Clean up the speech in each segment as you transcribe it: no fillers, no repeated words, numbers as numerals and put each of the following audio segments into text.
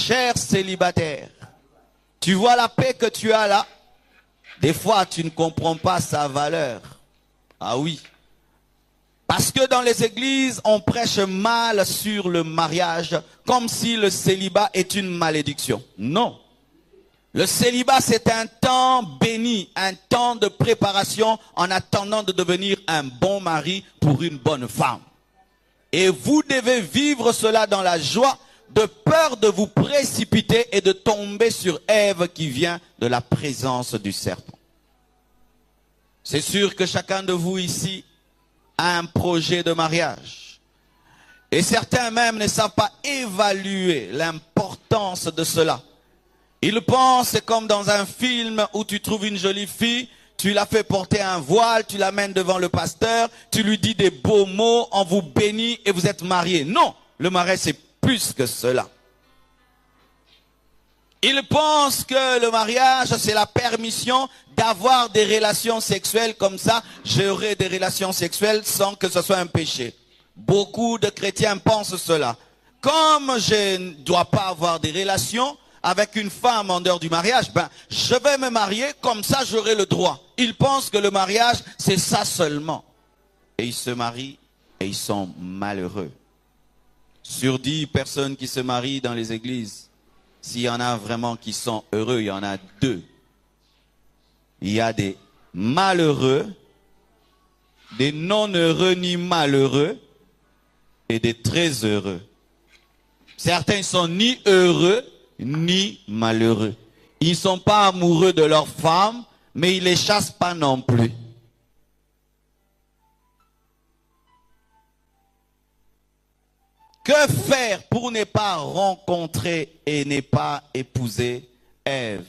Cher célibataire, tu vois la paix que tu as là? Des fois, tu ne comprends pas sa valeur. Ah oui. Parce que dans les églises, on prêche mal sur le mariage, comme si le célibat est une malédiction. Non. Le célibat, c'est un temps béni, un temps de préparation en attendant de devenir un bon mari pour une bonne femme. Et vous devez vivre cela dans la joie, de peur de vous précipiter et de tomber sur Ève qui vient de la présence du serpent. C'est sûr que chacun de vous ici a un projet de mariage. Et certains même ne savent pas évaluer l'importance de cela. Ils pensent, c'est comme dans un film où tu trouves une jolie fille, tu la fais porter un voile, tu l'amènes devant le pasteur, tu lui dis des beaux mots, on vous bénit et vous êtes mariés. Non, le mariage c'est plus que cela. Ils pensent que le mariage c'est la permission d'avoir des relations sexuelles comme ça. J'aurai des relations sexuelles sans que ce soit un péché. Beaucoup de chrétiens pensent cela. Comme je ne dois pas avoir des relations avec une femme en dehors du mariage, je vais me marier, comme ça j'aurai le droit. Ils pensent que le mariage, c'est ça seulement. Et ils se marient et ils sont malheureux. Sur 10 personnes qui se marient dans les églises, s'il y en a vraiment qui sont heureux, il y en a 2. Il y a des malheureux, des non-heureux ni malheureux, et des très heureux. Certains sont ni heureux, ni malheureux. Ils ne sont pas amoureux de leur femme, mais ils ne les chassent pas non plus. Que faire pour ne pas rencontrer et ne pas épouser Ève,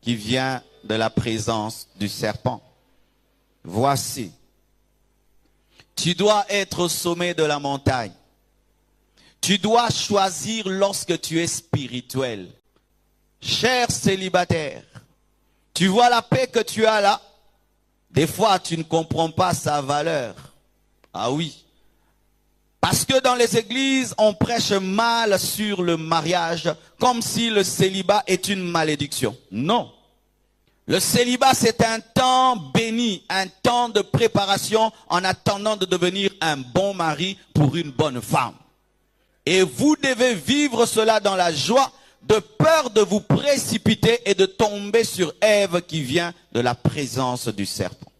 qui vient de la présence du serpent? Voici. Tu dois être au sommet de la montagne. Tu dois choisir lorsque tu es spirituel. Cher célibataire, tu vois la paix que tu as là? Des fois, tu ne comprends pas sa valeur. Ah oui. Parce que dans les églises, on prêche mal sur le mariage, comme si le célibat est une malédiction. Non. Le célibat, c'est un temps béni, un temps de préparation en attendant de devenir un bon mari pour une bonne femme. Et vous devez vivre cela dans la joie, de peur de vous précipiter et de tomber sur Ève qui vient de la présence du serpent.